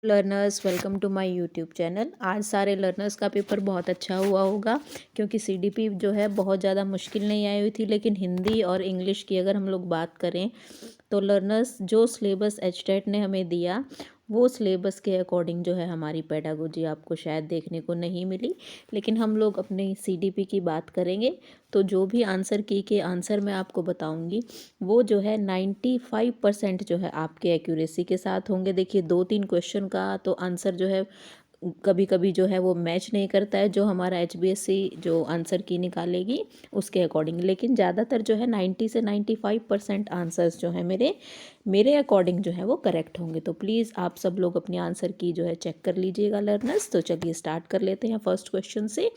Learners welcome to my YouTube channel. आज सारे learners का पेपर बहुत अच्छा हुआ होगा क्योंकि सीडीपी जो है बहुत ज़्यादा मुश्किल नहीं आई हुई थी। लेकिन हिंदी और इंग्लिश की अगर हम लोग बात करें तो लर्नर्स जो सिलेबस एचटेट ने हमें दिया वो सिलेबस के अकॉर्डिंग जो है हमारी पेडागोजी आपको शायद देखने को नहीं मिली। लेकिन हम लोग अपने सीडीपी की बात करेंगे तो जो भी आंसर की के आंसर मैं आपको बताऊंगी वो जो है 95% जो है आपके एक्यूरेसी के साथ होंगे। देखिए 2-3 क्वेश्चन का तो आंसर जो है कभी कभी जो है वो मैच नहीं करता है जो हमारा एचबीएससी जो आंसर की निकालेगी उसके अकॉर्डिंग। लेकिन ज़्यादातर जो है 90 से 95% आंसर्स जो है मेरे अकॉर्डिंग जो है वो करेक्ट होंगे। तो प्लीज़ आप सब लोग अपने आंसर की जो है चेक कर लीजिएगा लर्नर्स। तो चलिए स्टार्ट कर लेते हैं फर्स्ट क्वेश्चन से।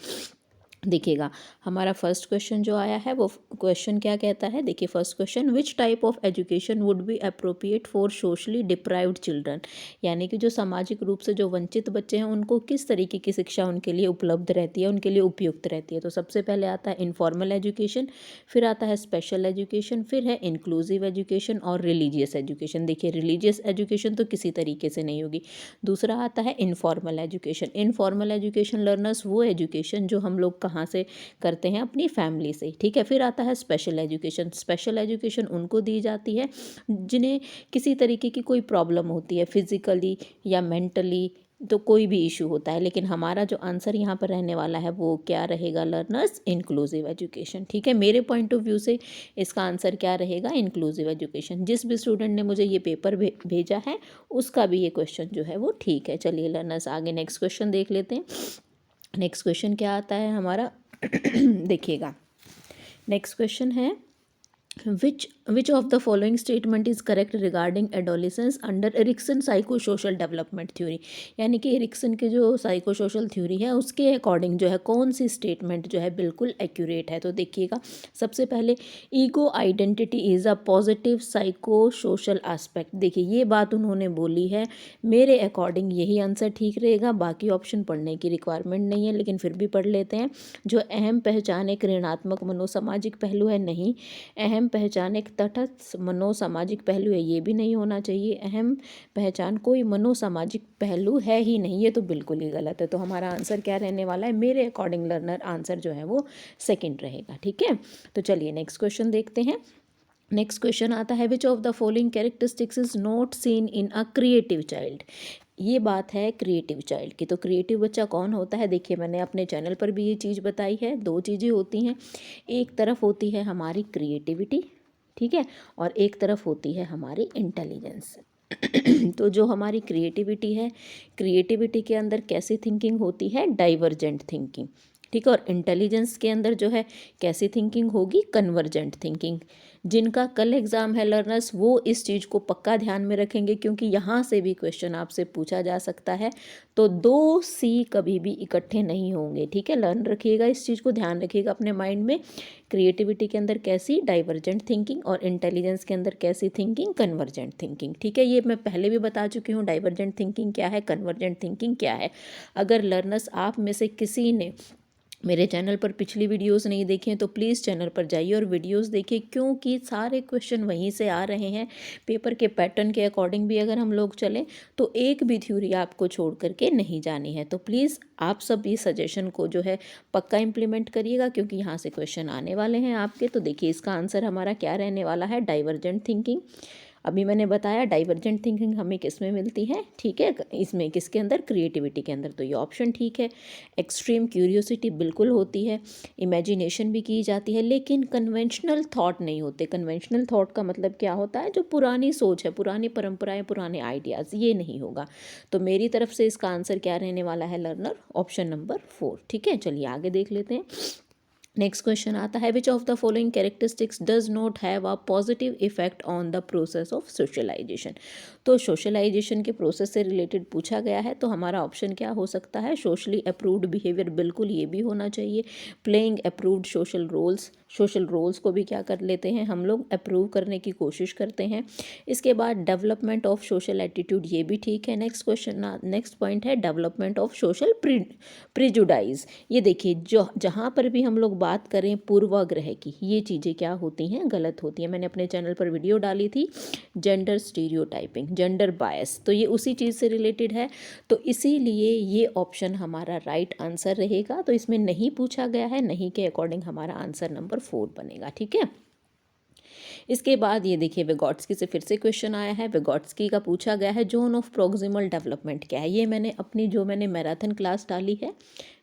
देखिएगा हमारा फर्स्ट क्वेश्चन जो आया है वो क्वेश्चन क्या कहता है। देखिए first question, which type of education would be appropriate for socially deprived children, यानी कि जो सामाजिक रूप से जो वंचित बच्चे हैं उनको किस तरीके की शिक्षा उनके लिए उपलब्ध रहती है, उनके लिए उपयुक्त रहती है। तो सबसे पहले आता है इनफॉर्मल एजुकेशन, फिर आता है स्पेशल एजुकेशन, फिर है इंक्लूसिव एजुकेशन और रिलीजियस एजुकेशन। देखिए रिलीजियस एजुकेशन तो किसी तरीके से नहीं होगी। दूसरा आता है informal education. Informal education learners वो एजुकेशन जो हम लोग कहाँ से करते हैं, अपनी फैमिली से, ठीक है। फिर आता है स्पेशल एजुकेशन। स्पेशल एजुकेशन उनको दी जाती है जिन्हें किसी तरीके की कोई प्रॉब्लम होती है, फिजिकली या मेंटली, तो कोई भी इशू होता है। लेकिन हमारा जो आंसर यहाँ पर रहने वाला है वो क्या रहेगा लर्नर्स, इंक्लूसिव एजुकेशन, ठीक है। मेरे पॉइंट ऑफ व्यू से इसका आंसर क्या रहेगा, इंक्लूसिव एजुकेशन। जिस भी स्टूडेंट ने मुझे ये पेपर भेजा है उसका भी ये क्वेश्चन जो है वो ठीक है। चलिए लर्नर्स आगे नेक्स्ट क्वेश्चन देख लेते हैं। नेक्स्ट क्वेश्चन क्या आता है हमारा देखिएगा नेक्स्ट क्वेश्चन है, which of the following statement is correct regarding adolescence under Erikson psychosocial development theory, यानी कि एरिक्सन के जो साइकोसोशल थ्योरी है उसके अकॉर्डिंग जो है कौन सी स्टेटमेंट जो है बिल्कुल एक्यूरेट है। तो देखिएगा सबसे पहले, ego identity is a positive psychosocial aspect. देखिए ये बात उन्होंने बोली है, मेरे अकॉर्डिंग यही आंसर ठीक रहेगा। बाकी ऑप्शन पढ़ने की रिक्वायरमेंट नहीं है लेकिन फिर भी पढ़ लेते हैं। जो अहम पहचान एक ऋणात्मक मनोसामाजिक पहलू है, नहीं। अहम पहचान एक तटस्थ मनोसामाजिक पहलू है, ये भी नहीं होना चाहिए। अहम पहचान कोई मनोसामाजिक पहलू है ही नहीं, ये तो बिल्कुल ही गलत है। तो हमारा आंसर क्या रहने वाला है, मेरे अकॉर्डिंग लर्नर आंसर जो है वो सेकंड रहेगा, ठीक है। तो चलिए नेक्स्ट क्वेश्चन देखते हैं। नेक्स्ट क्वेश्चन आता है, which of the following characteristics is not seen in a creative child. ये बात है क्रिएटिव चाइल्ड की। तो क्रिएटिव बच्चा कौन होता है, देखिए मैंने अपने चैनल पर भी ये चीज़ बताई है। दो चीज़ें होती हैं, एक तरफ होती है हमारी क्रिएटिविटी, ठीक है, और एक तरफ होती है हमारी इंटेलिजेंस। तो जो हमारी क्रिएटिविटी है, क्रिएटिविटी के अंदर कैसी थिंकिंग होती है, डाइवर्जेंट थिंकिंग, ठीक है। और इंटेलिजेंस के अंदर जो है कैसी थिंकिंग होगी, कन्वर्जेंट थिंकिंग। जिनका कल एग्ज़ाम है लर्नर्स वो इस चीज़ को पक्का ध्यान में रखेंगे क्योंकि यहाँ से भी क्वेश्चन आपसे पूछा जा सकता है। तो 2 C कभी भी इकट्ठे नहीं होंगे, ठीक है। लर्न रखिएगा, इस चीज़ को ध्यान रखिएगा अपने माइंड में। क्रिएटिविटी के अंदर कैसी, डाइवर्जेंट थिंकिंग, और इंटेलिजेंस के अंदर कैसी थिंकिंग, कन्वर्जेंट थिंकिंग, ठीक है। ये मैं पहले भी बता चुकी हूँ डाइवर्जेंट थिंकिंग क्या है, कन्वर्जेंट थिंकिंग क्या है। अगर लर्नर्स आप में से किसी ने मेरे चैनल पर पिछली वीडियोस नहीं देखें तो प्लीज़ चैनल पर जाइए और वीडियोस देखिए, क्योंकि सारे क्वेश्चन वहीं से आ रहे हैं। पेपर के पैटर्न के अकॉर्डिंग भी अगर हम लोग चलें तो एक भी थ्योरी आपको छोड़ करके नहीं जानी है। तो प्लीज़ आप सब इस सजेशन को जो है पक्का इम्प्लीमेंट करिएगा क्योंकि यहाँ से क्वेश्चन आने वाले हैं आपके। तो देखिए इसका आंसर हमारा क्या रहने वाला है, डाइवर्जेंट थिंकिंग। अभी मैंने बताया डाइवर्जेंट थिंकिंग हमें किस में मिलती है, ठीक है, इसमें किसके अंदर, क्रिएटिविटी के अंदर। तो ये ऑप्शन ठीक है। एक्सट्रीम क्यूरियोसिटी बिल्कुल होती है, इमेजिनेशन भी की जाती है, लेकिन कन्वेंशनल थॉट नहीं होते। कन्वेंशनल थॉट का मतलब क्या होता है, जो पुरानी सोच है, पुरानी परंपराएं, पुराने आइडियाज़, ये नहीं होगा। तो मेरी तरफ से इसका आंसर क्या रहने वाला है लर्नर, ऑप्शन नंबर 4, ठीक है। चलिए आगे देख लेते हैं। नेक्स्ट क्वेश्चन आता है, which of the following characteristics does not have a positive effect on the process of socialisation. तो सोशलाइजेशन के प्रोसेस से रिलेटेड पूछा गया है, तो हमारा ऑप्शन क्या हो सकता है, सोशली अप्रूव्ड बिहेवियर, बिल्कुल ये भी होना चाहिए। Playing approved social roles, social roles को भी क्या कर लेते हैं हम लोग, अप्रूव करने की कोशिश करते हैं। इसके बाद डेवलपमेंट ऑफ सोशल एटीट्यूड, ये भी ठीक है। नेक्स्ट क्वेश्चन, नेक्स्ट पॉइंट है डेवलपमेंट ऑफ सोशल प्रिजुडाइज। ये देखिए जो जहाँ पर भी हम लोग बात करें पूर्वाग्रह की, ये चीज़ें क्या होती हैं, गलत होती हैं। मैंने अपने चैनल पर वीडियो डाली थी जेंडर स्टीरियोटाइपिंग। जेंडर बायस, तो ये उसी चीज़ से रिलेटेड है, तो इसीलिए ये ऑप्शन हमारा राइट आंसर रहेगा। तो इसमें नहीं पूछा गया है, नहीं के अकॉर्डिंग हमारा आंसर नंबर 4 बनेगा। ठीक है, इसके बाद ये देखिए विगोट्स्की से फिर से क्वेश्चन आया है। विगोट्स्की का पूछा गया है जोन ऑफ प्रॉक्सिमल डेवलपमेंट क्या है। ये मैंने अपनी जो मैंने मैराथन क्लास डाली है,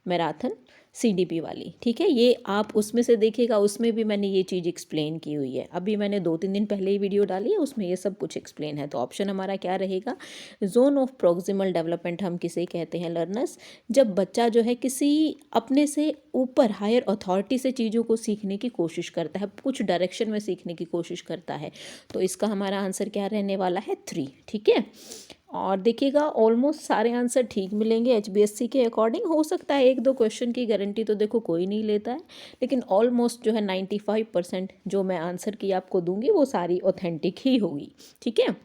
मैराथन CDP वाली, ठीक है, ये आप उसमें से देखिएगा, उसमें भी मैंने ये चीज़ एक्सप्लेन की हुई है। अभी मैंने 2-3 दिन पहले ही वीडियो डाली है, उसमें ये सब कुछ एक्सप्लेन है। तो ऑप्शन हमारा क्या रहेगा, जोन ऑफ प्रॉक्सिमल डेवलपमेंट हम किसे कहते हैं लर्नर्स, जब बच्चा जो है किसी अपने से ऊपर हायर अथॉरिटी से चीज़ों को सीखने की कोशिश करता है, कुछ डायरेक्शन में सीखने की कोशिश करता है। तो इसका हमारा आंसर क्या रहने वाला है, 3। ठीक है, और देखिएगा ऑलमोस्ट सारे आंसर ठीक मिलेंगे HBSC के अकॉर्डिंग। हो सकता है 1-2 क्वेश्चन की गारंटी तो देखो कोई नहीं लेता है, लेकिन ऑलमोस्ट जो है 95% जो मैं आंसर की आपको दूंगी वो सारी ऑथेंटिक ही होगी। ठीक है,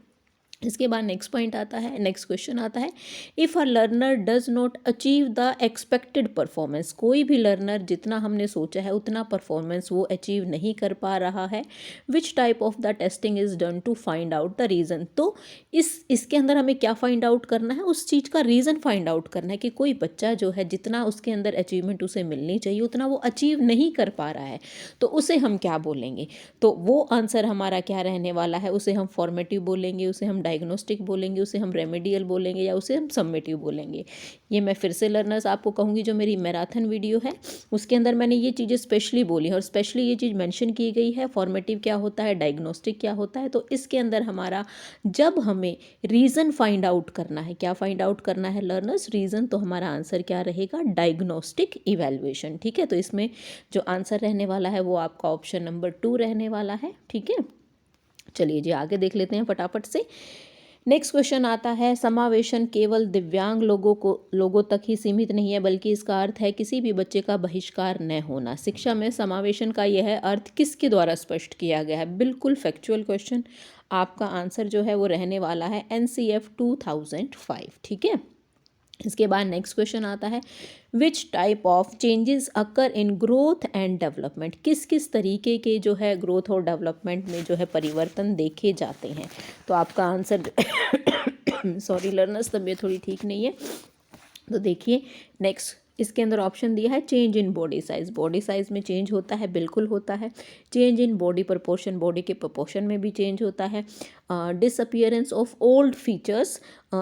इसके बाद नेक्स्ट पॉइंट आता है, नेक्स्ट क्वेश्चन आता है, if a learner does not achieve the expected performance, कोई भी लर्नर जितना हमने सोचा है उतना परफॉर्मेंस वो अचीव नहीं कर पा रहा है, which type of the testing is done to find out the reason. तो इसके अंदर हमें क्या फाइंड आउट करना है, उस चीज़ का रीज़न फाइंड आउट करना है कि कोई बच्चा जो है जितना उसके अंदर अचीवमेंट उसे मिलनी चाहिए उतना वो अचीव नहीं कर पा रहा है, तो उसे हम क्या बोलेंगे। तो वो आंसर हमारा क्या रहने वाला है, उसे हम फॉर्मेटिव बोलेंगे, उसे हम डायग्नोस्टिक बोलेंगे, उसे हम रेमेडियल बोलेंगे, या उसे हम सबमेटिव बोलेंगे। ये मैं फिर से लर्नर्स आपको कहूँगी, जो मेरी मैराथन वीडियो है उसके अंदर मैंने ये चीज़ें स्पेशली बोली हैं और स्पेशली ये चीज़ मेंशन की गई है, फॉर्मेटिव क्या होता है, डायग्नोस्टिक क्या होता है। तो इसके अंदर हमारा जब हमें रीज़न फाइंड आउट करना है, क्या फाइंड आउट करना है लर्नर्स, रीज़न, तो हमारा आंसर क्या रहेगा, डायग्नोस्टिक इवैल्यूएशन। ठीक है, तो इसमें जो आंसर रहने वाला है वो आपका ऑप्शन नंबर 2 रहने वाला है। ठीक है, चलिए जी आगे देख लेते हैं फटाफट से। नेक्स्ट क्वेश्चन आता है, समावेशन केवल दिव्यांग लोगों तक ही सीमित नहीं है, बल्कि इसका अर्थ है किसी भी बच्चे का बहिष्कार न होना। शिक्षा में समावेशन का यह अर्थ किसके द्वारा स्पष्ट किया गया है। बिल्कुल फैक्चुअल क्वेश्चन, आपका आंसर जो है वो रहने वाला है NCF 2005। ठीक है, इसके बाद नेक्स्ट क्वेश्चन आता है, which type of changes occur in growth and development, किस किस तरीके के जो है ग्रोथ और डेवलपमेंट में जो है परिवर्तन देखे जाते हैं। तो आपका आंसर सॉरी लर्नर्स, तबीयत थोड़ी ठीक नहीं है, तो देखिए नेक्स्ट इसके अंदर ऑप्शन दिया है, change in body size, body size में चेंज होता है, बिल्कुल होता है। Change in body proportion, body के प्रपोर्शन में भी चेंज होता है। Disappearance of old features,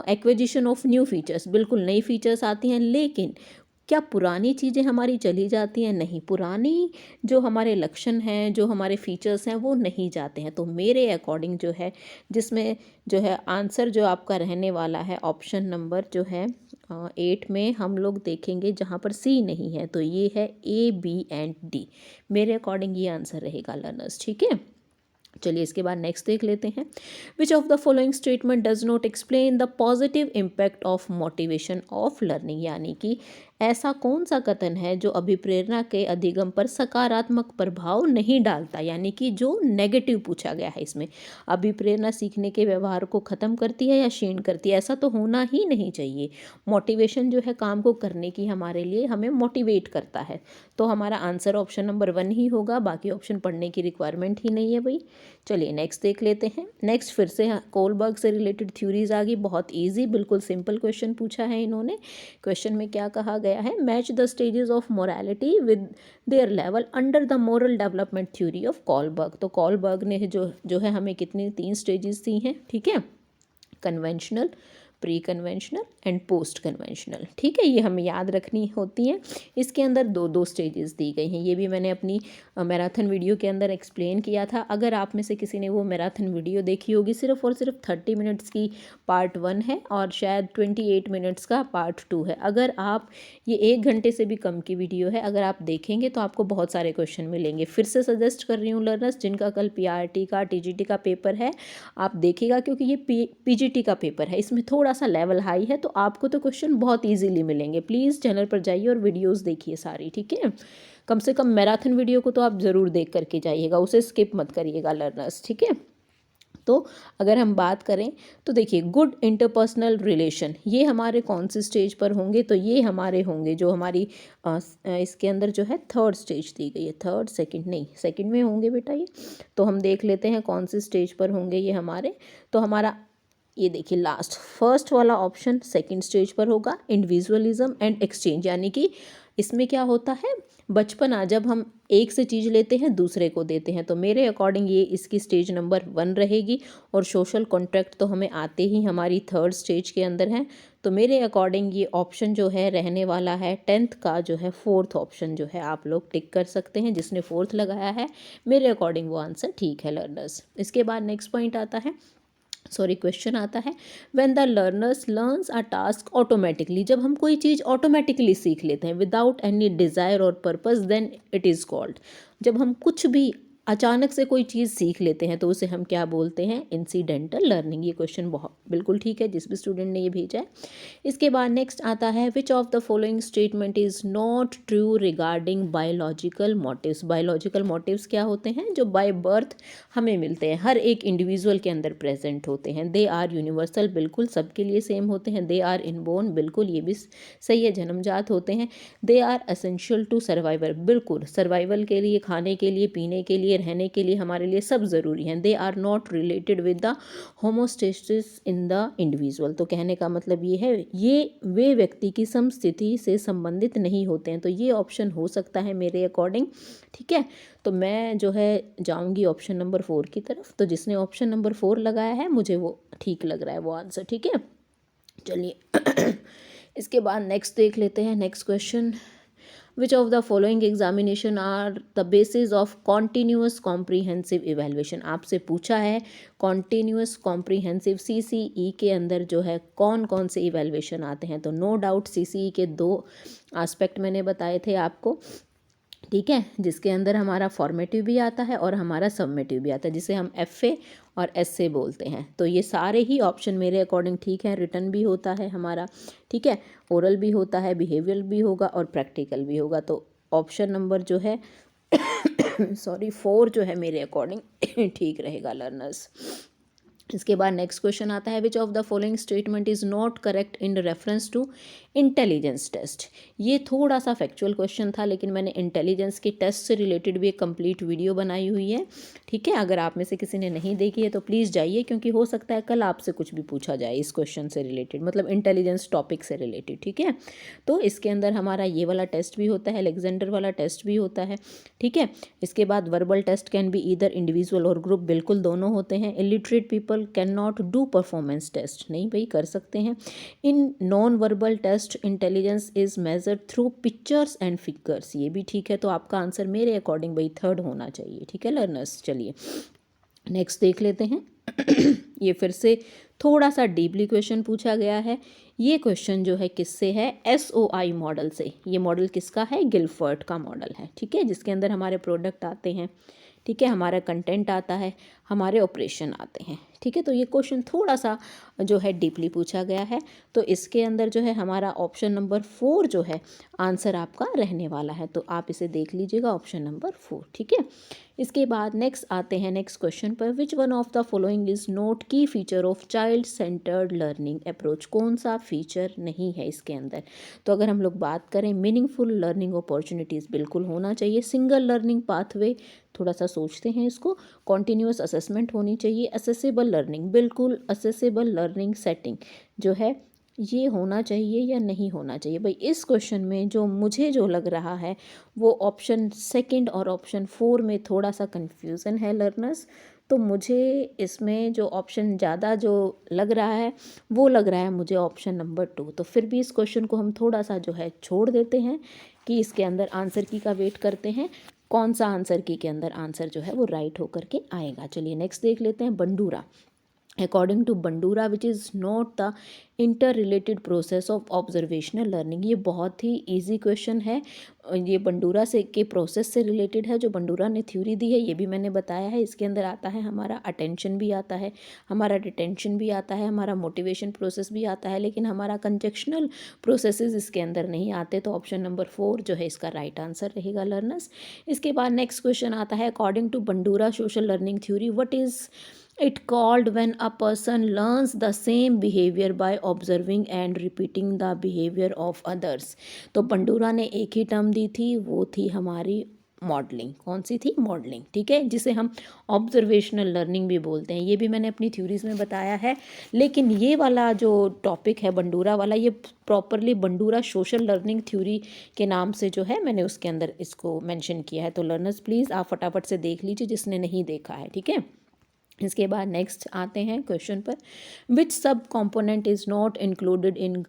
acquisition of new features, बिल्कुल नई फीचर्स आती हैं, लेकिन क्या पुरानी चीज़ें हमारी चली जाती हैं, नहीं, पुरानी जो हमारे लक्षण हैं, जो हमारे फीचर्स हैं वो नहीं जाते हैं। तो मेरे अकॉर्डिंग जो है, जिसमें जो है आंसर जो आपका रहने वाला है ऑप्शन नंबर जो है 8 में हम लोग देखेंगे जहाँ पर C नहीं है, तो ये है A, B एंड D। मेरे अकॉर्डिंग ये आंसर रहेगा लर्नर्स। ठीक है, चलिए इसके बाद नेक्स्ट देख लेते हैं, विच of the following statement does not explain the positive impact of motivation of learning, यानी कि ऐसा कौन सा कथन है जो अभिप्रेरणा के अधिगम पर सकारात्मक प्रभाव नहीं डालता, यानी कि जो नेगेटिव पूछा गया है इसमें, अभिप्रेरणा सीखने के व्यवहार को ख़त्म करती है या क्षीण करती है, ऐसा तो होना ही नहीं चाहिए। मोटिवेशन जो है काम को करने की हमारे लिए हमें मोटिवेट करता है, तो हमारा आंसर ऑप्शन नंबर 1 ही होगा, बाकी ऑप्शन पढ़ने की रिक्वायरमेंट ही नहीं है भाई। चलिए नेक्स्ट देख लेते हैं। नेक्स्ट फिर से कोलबर्ग से रिलेटेड थ्योरीज आ गई, बहुत ईजी, बिल्कुल सिंपल क्वेश्चन पूछा है इन्होंने। क्वेश्चन में क्या कहा गया है, match the stages of morality with their level under the moral development theory of Kohlberg. तो कोलबर्ग ने जो है हमें कितनी 3 स्टेजेस दी हैं। ठीक है, conventional, pre conventional and post conventional. ठीक है, ये हमें याद रखनी होती हैं। इसके अंदर 2 स्टेजेस दी गई हैं, ये भी मैंने अपनी मैराथन वीडियो के अंदर एक्सप्लेन किया था। अगर आप में से किसी ने वो मैराथन वीडियो देखी होगी, सिर्फ और सिर्फ 30 मिनट्स की पार्ट 1 है और शायद 28 मिनट्स का पार्ट 2 है। अगर आप ये 1 घंटे से भी कम की वीडियो है, अगर आप देखेंगे तो आपको बहुत सारे क्वेश्चन मिलेंगे। फिर से सजेस्ट कर रही हूँ लर्नर्स, जिनका कल PRT का TGT का पेपर है, आप देखिएगा, क्योंकि ये PGT का पेपर है, इसमें थोड़ा सा लेवल हाई है, तो आपको तो क्वेश्चन बहुत इजीली मिलेंगे। प्लीज़ चैनल पर जाइए और वीडियोस देखिए सारी। ठीक है, कम से कम मैराथन वीडियो को तो आप ज़रूर देख करके जाइएगा, उसे स्किप मत करिएगा लर्नर्स। ठीक है, तो अगर हम बात करें तो देखिए, गुड इंटरपर्सनल रिलेशन ये हमारे कौन से स्टेज पर होंगे, तो ये हमारे होंगे जो हमारी इसके अंदर जो है 3rd स्टेज दी गई है, 3rd 2nd नहीं 2nd में होंगे बेटा ये। तो हम देख लेते हैं कौन से स्टेज पर होंगे ये हमारे। तो हमारा ये देखिए लास्ट फर्स्ट वाला ऑप्शन सेकंड स्टेज पर होगा, इंडिविजुअलिज्म एंड एक्सचेंज, यानी कि इसमें क्या होता है, बचपना, जब हम एक से चीज़ लेते हैं दूसरे को देते हैं, तो मेरे अकॉर्डिंग ये इसकी स्टेज नंबर 1 रहेगी। और सोशल कॉन्ट्रैक्ट तो हमें आते ही हमारी थर्ड स्टेज के अंदर है, तो मेरे अकॉर्डिंग ये ऑप्शन जो है रहने वाला है 10th का जो है 4th ऑप्शन जो है आप लोग टिक कर सकते हैं। जिसने 4th लगाया है मेरे अकॉर्डिंग वो आंसर ठीक है लर्नर्स। इसके बाद नेक्स्ट पॉइंट आता है, सॉरी क्वेश्चन आता है, when the learners learns a task automatically, जब हम कोई चीज़ ऑटोमेटिकली सीख लेते हैं विदाउट एनी डिज़ायर और purpose, then it is called, जब हम कुछ भी अचानक से कोई चीज़ सीख लेते हैं तो उसे हम क्या बोलते हैं, इंसिडेंटल लर्निंग। ये क्वेश्चन बहुत बिल्कुल ठीक है जिस भी स्टूडेंट ने ये भेजा है। इसके बाद नेक्स्ट आता है, which of the following statement is not true regarding biological motives. Biological motives क्या होते हैं, जो बाय बर्थ हमें मिलते हैं, हर एक इंडिविजुअल के अंदर प्रेजेंट होते हैं। दे आर यूनिवर्सल, बिल्कुल सबके लिए सेम होते हैं। दे आर इनबोर्न, बिल्कुल ये भी सही है, जन्मजात होते हैं। They are essential to survival, बिल्कुल सर्वाइवल के लिए, खाने के लिए, पीने के लिए, रहने के लिए, हमारे लिए सब ज़रूरी हैं। They are not related with the homeostasis in the individual, तो कहने का मतलब ये है ये वे व्यक्ति की समस्थिति से संबंधित नहीं होते हैं, तो ये ऑप्शन हो सकता है मेरे अकॉर्डिंग। ठीक है, तो मैं जो है जाऊंगी ऑप्शन नंबर 4 की तरफ। तो जिसने ऑप्शन नंबर 4 लगाया है मुझे वो ठीक लग रहा है वो आंसर। ठीक है, चलिए इसके बाद नेक्स्ट देख लेते हैं। Next question, which of the following examination are the basis of continuous comprehensive evaluation. आपसे पूछा है कॉन्टीन्यूअस कॉम्प्रीहेंसिव CCE के अंदर जो है कौन कौन से इवेल्युएशन आते हैं, तो नो डाउट CCE के 2 एस्पेक्ट मैंने बताए थे आपको। ठीक है, जिसके अंदर हमारा फॉर्मेटिव भी आता है और हमारा सबमेटिव भी आता है, जिसे हम FA और SA बोलते हैं। तो ये सारे ही ऑप्शन मेरे अकॉर्डिंग ठीक है। रिटर्न भी होता है हमारा, ठीक है, ओरल भी होता है, बिहेवियरल भी होगा और प्रैक्टिकल भी होगा। तो ऑप्शन नंबर जो है सॉरी 4 जो है मेरे अकॉर्डिंग ठीक रहेगा लर्नर्स। इसके बाद नेक्स्ट क्वेश्चन आता है, which of the following statement is not correct in reference to intelligence test. ये थोड़ा सा फैक्चुअल क्वेश्चन था, लेकिन मैंने इंटेलिजेंस के टेस्ट से रिलेटेड भी एक कंप्लीट वीडियो बनाई हुई है। ठीक है, अगर आप में से किसी ने नहीं देखी है तो प्लीज़ जाइए, क्योंकि हो सकता है कल आपसे कुछ भी पूछा जाए इस क्वेश्चन से रिलेटेड, मतलब इंटेलिजेंस टॉपिक से रिलेटेड। ठीक है, तो इसके अंदर हमारा ये वाला टेस्ट भी होता है, अलेक्जेंडर वाला टेस्ट भी होता है। ठीक है, इसके बाद verbal test can be either individual और ग्रुप, बिल्कुल दोनों होते हैं। Illiterate people can not do performance test, नहीं भाई कर सकते हैं। In non verbal test intelligence is measured through pictures and figures, ये भी ठीक है। तो आपका आंसर मेरे अकॉर्डिंग भाई 3rd होना चाहिए। ठीक है लर्नर्स, चलिए नेक्स्ट देख लेते हैं। ये फिर से थोड़ा सा डीपली क्वेश्चन पूछा गया है। ये क्वेश्चन जो है किससे है, SOI मॉडल से। ये मॉडल किसका है, गिलफर्ट का मॉडल है। ठीक है, जिसके अंदर हमारे प्रोडक्ट आते हैं, ठीक है, हमारा कंटेंट आता है, हमारे ऑपरेशन आते हैं। ठीक है, तो ये क्वेश्चन थोड़ा सा जो है डीपली पूछा गया है। तो इसके अंदर जो है हमारा ऑप्शन नंबर 4 जो है आंसर आपका रहने वाला है, तो आप इसे देख लीजिएगा ऑप्शन नंबर 4। ठीक है, इसके बाद नेक्स्ट आते हैं नेक्स्ट क्वेश्चन पर, which one of the following is not key feature of child centred learning approach. कौन सा फीचर नहीं है इसके अंदर, तो अगर हम लोग बात करें मीनिंगफुल लर्निंग अपॉर्चुनिटीज़ बिल्कुल होना चाहिए, सिंगल लर्निंग पाथवे थोड़ा सा सोचते हैं इसको, कॉन्टीन्यूअस असेसमेंट होनी चाहिए, असेसेबल लर्निंग, बिल्कुल असेसेबल लर्निंग सेटिंग जो है ये होना चाहिए या नहीं होना चाहिए। भाई इस क्वेश्चन में जो मुझे जो लग रहा है वो ऑप्शन 2 और ऑप्शन 4 में थोड़ा सा कन्फ्यूज़न है लर्नर्स। तो मुझे इसमें जो ऑप्शन ज़्यादा जो लग रहा है वो लग रहा है मुझे ऑप्शन नंबर 2। तो फिर भी इस क्वेश्चन को हम थोड़ा सा जो है छोड़ देते हैं कि इसके अंदर आंसर की का वेट करते हैं, कौन सा आंसर की के अंदर आंसर जो है वो राइट होकर के आएगा। चलिए नेक्स्ट देख लेते हैं, Bandura. According to Bandura which is not the interrelated process of observational learning. ये बहुत ही इजी क्वेश्चन है, ये बंडूरा से के प्रोसेस से रिलेटेड है, जो बंडूरा ने थ्योरी दी है ये भी मैंने बताया है। इसके अंदर आता है हमारा अटेंशन भी आता है, हमारा डिटेंशन भी आता है, हमारा मोटिवेशन प्रोसेस भी आता है, लेकिन हमारा कंजेक्शनल प्रोसेसेस इसके अंदर नहीं आते। तो ऑप्शन नंबर 4 जो है इसका राइट आंसर रहेगा लर्नर्स। इसके बाद नेक्स्ट क्वेश्चन आता है, according to Bandura social learning theory what is it called when a person learns the same behavior by observing and repeating the behavior of others। तो Bandura ने एक ही term दी थी, वो थी हमारी मॉडलिंग। कौन सी थी? मॉडलिंग, ठीक है, जिसे हम ऑब्जर्वेशनल लर्निंग भी बोलते हैं। ये भी मैंने अपनी थ्योरीज में बताया है। लेकिन ये वाला जो टॉपिक है बंडूरा वाला, ये properly Bandura social learning theory के नाम से जो है मैंने उसके अंदर इसको मेंशन किया है। तो लर्नर्स प्लीज़ आप फटाफट से देख लीजिए जिसने नहीं देखा है, ठीक है। इसके बाद नेक्स्ट आते हैं क्वेश्चन पर। Which sub component is not included in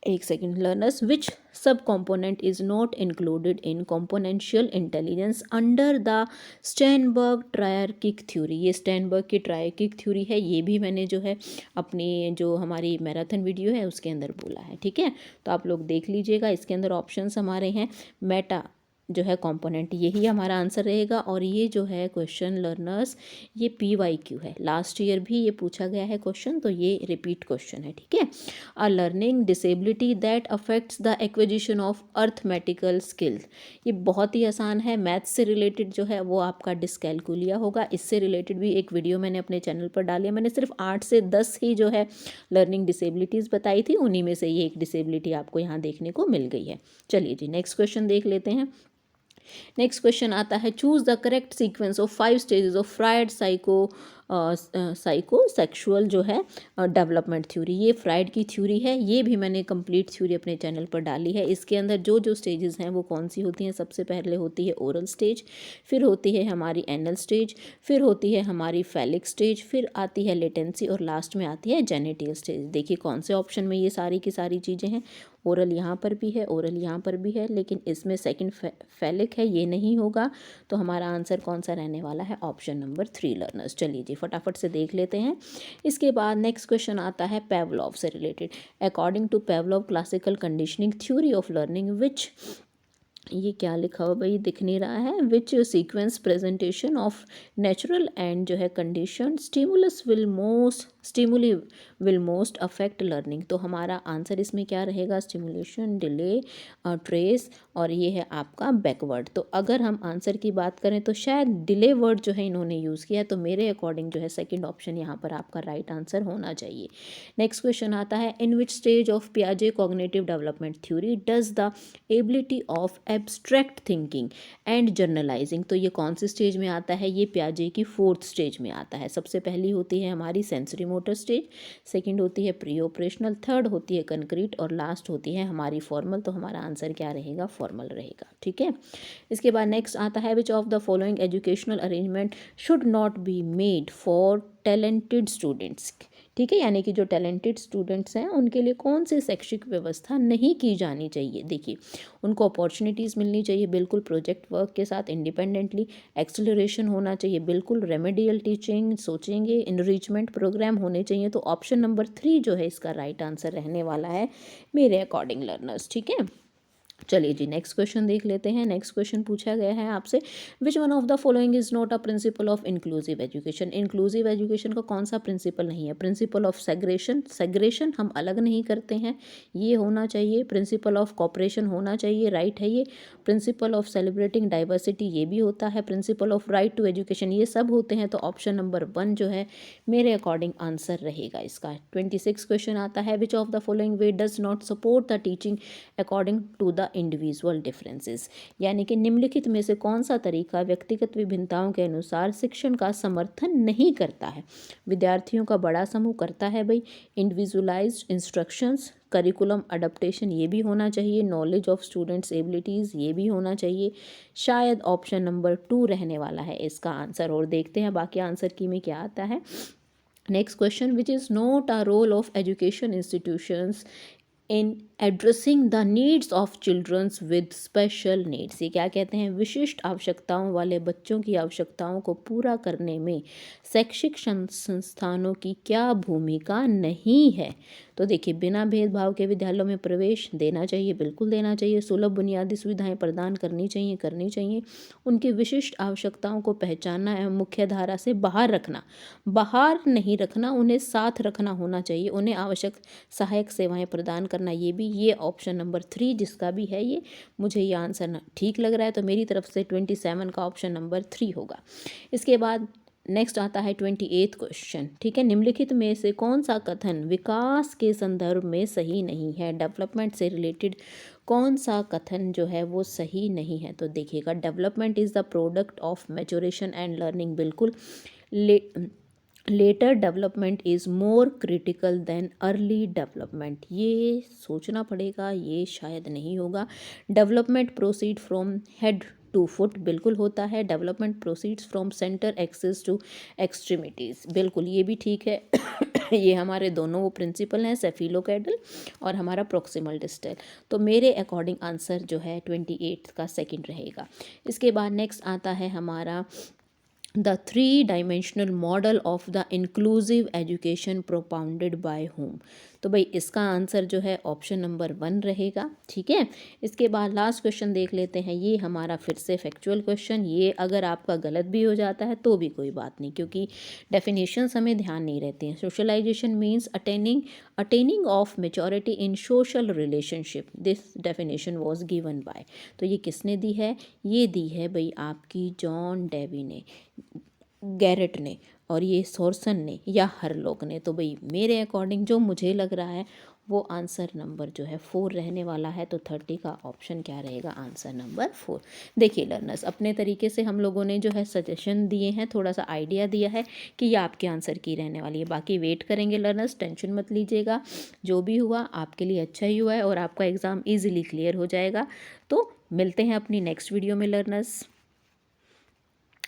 एक second learners, which sub component is not included in componential intelligence under the Sternberg triarchic theory. ये स्टेनबर्ग की ट्रायर्किक थ्योरी है। ये भी मैंने जो है अपनी जो हमारी मैराथन वीडियो है उसके अंदर बोला है, ठीक है। तो आप लोग देख लीजिएगा। इसके अंदर ऑप्शंस हमारे हैं मेटा जो है कंपोनेंट, यही हमारा आंसर रहेगा। और ये जो है क्वेश्चन लर्नर्स, ये PYQ है। लास्ट ईयर भी ये पूछा गया है क्वेश्चन, तो ये रिपीट क्वेश्चन है, ठीक है। A learning disability that affects the acquisition of arithmetical skills. ये बहुत ही आसान है। मैथ्स से रिलेटेड जो है वो आपका डिस्कैलकुलिया होगा। इससे रिलेटेड भी एक वीडियो मैंने अपने चैनल पर डाली है। मैंने सिर्फ 8 से 10 ही जो है लर्निंग डिसेबिलिटीज़ बताई थी, उन्हीं में से ये एक डिसेबिलिटी आपको यहाँ देखने को मिल गई है। चलिए जी नेक्स्ट क्वेश्चन देख लेते हैं। नेक्स्ट क्वेश्चन आता है, choose the correct sequence of 5 stages of fried psychosexual जो है डेवलपमेंट थ्योरी। ये फ्राइड की थ्योरी है। ये भी मैंने कंप्लीट थ्योरी अपने चैनल पर डाली है। इसके अंदर जो जो स्टेजेस हैं वो कौन सी होती हैं? सबसे पहले होती है ओरल स्टेज, फिर होती है हमारी एनल स्टेज, फिर होती है हमारी फैलिक स्टेज, फिर आती है लेटेंसी और लास्ट में आती है जेनेटियल स्टेज। देखिए कौन से ऑप्शन में ये सारी की सारी चीज़ें हैं। ओरल यहाँ पर भी है, ओरल यहाँ पर भी है, लेकिन इसमें सेकंड फैलिक है, ये नहीं होगा। तो हमारा आंसर कौन सा रहने वाला है? Option number 3 learners. चलिए जी फटाफट से देख लेते हैं। इसके बाद नेक्स्ट क्वेश्चन आता है पेवलोव से related. According to Pavlov classical conditioning theory of learning which, ये क्या लिखा हुआ भाई, दिख नहीं रहा है। Which sequence presentation of natural and जो है condition stimuli will most affect learning. तो हमारा आंसर इसमें क्या रहेगा? स्टिमुलेशन, डिले, ट्रेस और ये है आपका बैकवर्ड। तो अगर हम आंसर की बात करें तो शायद डिले वर्ड जो है इन्होंने यूज़ किया है। तो मेरे अकॉर्डिंग जो है सेकंड ऑप्शन यहाँ पर आपका राइट आंसर होना चाहिए। नेक्स्ट क्वेश्चन आता है, इन विच स्टेज ऑफ पियाजे cognitive development theory does the ability of abstract thinking and generalising. तो ये कौन सी स्टेज में आता है? ये पियाजे की 4th स्टेज में आता है। सबसे पहली होती है हमारी सेंसरी मोटर स्टेज, सेकंड होती है प्री ऑपरेशनल, थर्ड होती है कंक्रीट और लास्ट होती है हमारी फॉर्मल। तो हमारा आंसर क्या रहेगा? फॉर्मल रहेगा, ठीक है। इसके बाद नेक्स्ट आता है, which of the following educational arrangement should not be made for talented students. ठीक है, यानी कि जो टैलेंटेड स्टूडेंट्स हैं उनके लिए कौन सी शैक्षिक व्यवस्था नहीं की जानी चाहिए? देखिए उनको अपॉर्चुनिटीज़ मिलनी चाहिए बिल्कुल प्रोजेक्ट वर्क के साथ इंडिपेंडेंटली, एक्सेलरेशन होना चाहिए बिल्कुल, रेमेडियल टीचिंग सोचेंगे, इनरिचमेंट प्रोग्राम होने चाहिए। तो ऑप्शन नंबर 3 जो है इसका राइट आंसर रहने वाला है मेरे अकॉर्डिंग लर्नर्स, ठीक है। चलिए जी नेक्स्ट क्वेश्चन देख लेते हैं। नेक्स्ट क्वेश्चन पूछा गया है आपसे, विच one of the following is not a principle of inclusive education. Inclusive education का कौन सा प्रिंसिपल नहीं है? प्रिंसिपल ऑफ सेग्रेशन हम अलग नहीं करते हैं, ये होना चाहिए। प्रिंसिपल ऑफ कॉपरेशन होना चाहिए, राइट है ये। प्रिंसिपल ऑफ सेलिब्रेटिंग डाइवर्सिटी ये भी होता है। Principle of right to education ये सब होते हैं। तो ऑप्शन नंबर 1 जो है मेरे अकॉर्डिंग आंसर रहेगा इसका। 26 क्वेश्चन आता है, which of the following way does not support the teaching according to the individual differences. यानी कि निम्नलिखित में से कौन सा तरीका व्यक्तिगत विभिन्नताओं के अनुसार शिक्षण का समर्थन नहीं करता है? विद्यार्थियों का बड़ा समूह करता है भाई, इंडिविजुअलाइज्ड इंस्ट्रक्शंस, करिकुलम अडेप्टेशन ये भी होना चाहिए, नॉलेज ऑफ स्टूडेंट्स एबिलिटीज़ ये भी होना चाहिए। शायद ऑप्शन नंबर 2 रहने वाला है इसका आंसर। और देखते हैं बाकी आंसर की में क्या आता है। Next question, which is not a role of education institutions in addressing the needs of childrens with special needs. ये क्या कहते हैं? विशिष्ट आवश्यकताओं वाले बच्चों की आवश्यकताओं को पूरा करने में शैक्षिक संस्थानों की क्या भूमिका नहीं है? तो देखिए बिना भेदभाव के विद्यालयों में प्रवेश देना चाहिए, बिल्कुल देना चाहिए। सुलभ बुनियादी सुविधाएं प्रदान करनी चाहिए। उनकी विशिष्ट आवश्यकताओं को पहचानना एवं मुख्य धारा से बाहर रखना, बाहर नहीं रखना, उन्हें साथ रखना होना चाहिए। उन्हें आवश्यक सहायक सेवाएं प्रदान करना, ये भी, ये ऑप्शन नंबर 3 जिसका भी है ये मुझे ये आंसर ठीक लग रहा है। तो मेरी तरफ से 27 का ऑप्शन नंबर 3 होगा। इसके बाद नेक्स्ट आता है 28th क्वेश्चन, ठीक है। निम्नलिखित में से कौन सा कथन विकास के संदर्भ में सही नहीं है, डेवलपमेंट से रिलेटेड कौन सा कथन जो है वो सही नहीं है। तो देखिएगा, development is the product of maturation and learning, बिल्कुल। Later development is more critical than early development, ये सोचना पड़ेगा, ये शायद नहीं होगा। Development proceed from head to foot, बिल्कुल होता है। Development proceeds from centre axis to extremities, बिल्कुल ये भी ठीक है। ये हमारे दोनों वो प्रिंसिपल हैं, सेफिलोकैडल और हमारा प्रॉक्सिमल डिस्टल। तो मेरे अकॉर्डिंग आंसर जो है 28 का सेकंड रहेगा। इसके बाद नेक्स्ट आता है हमारा the 3 dimensional model of the inclusive education propounded bye home. तो भाई इसका आंसर जो है ऑप्शन नंबर 1 रहेगा, ठीक है। इसके बाद लास्ट क्वेश्चन देख लेते हैं, ये हमारा फिर से फैक्चुअल क्वेश्चन। ये अगर आपका गलत भी हो जाता है तो भी कोई बात नहीं, क्योंकि डेफिनेशंस हमें ध्यान नहीं रहती हैं। Socialisation means attaining of maturity in social relationship, this definition was given by. तो ये किसने दी है, ये दी है भाई आपकी जॉन डेवी ने, गैरेट ने, और ये सॉर्सन ने या हरलॉक ने। तो भाई मेरे अकॉर्डिंग जो मुझे लग रहा है वो आंसर नंबर जो है 4 रहने वाला है। तो 30 का ऑप्शन क्या रहेगा, आंसर नंबर 4। देखिए लर्नर्स, अपने तरीके से हम लोगों ने जो है सजेशन दिए हैं, थोड़ा सा आइडिया दिया है कि ये आपके आंसर की रहने वाली है। बाकी वेट करेंगे लर्नर्स, टेंशन मत लीजिएगा, जो भी हुआ आपके लिए अच्छा ही हुआ है और आपका एग्ज़ाम ईजिली क्लियर हो जाएगा। तो मिलते हैं अपनी नेक्स्ट वीडियो में लर्नर्स।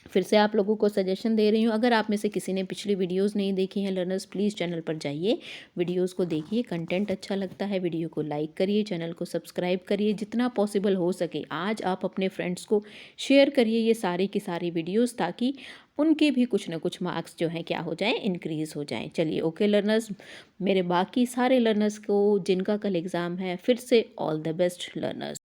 फिर से आप लोगों को सजेशन दे रही हूँ, अगर आप में से किसी ने पिछली वीडियोस नहीं देखी हैं लर्नर्स, प्लीज़ चैनल पर जाइए, वीडियोस को देखिए, कंटेंट अच्छा लगता है, वीडियो को लाइक करिए, चैनल को सब्सक्राइब करिए, जितना पॉसिबल हो सके आज आप अपने फ्रेंड्स को शेयर करिए ये सारी की सारी वीडियोज़, ताकि उनके भी कुछ ना कुछ मार्क्स जो हैं क्या हो जाएँ, इंक्रीज़ हो जाएँ। चलिए ओके लर्नर्स, मेरे बाकी सारे लर्नर्स को जिनका कल एग्ज़ाम है, फिर से ऑल द बेस्ट लर्नर्स।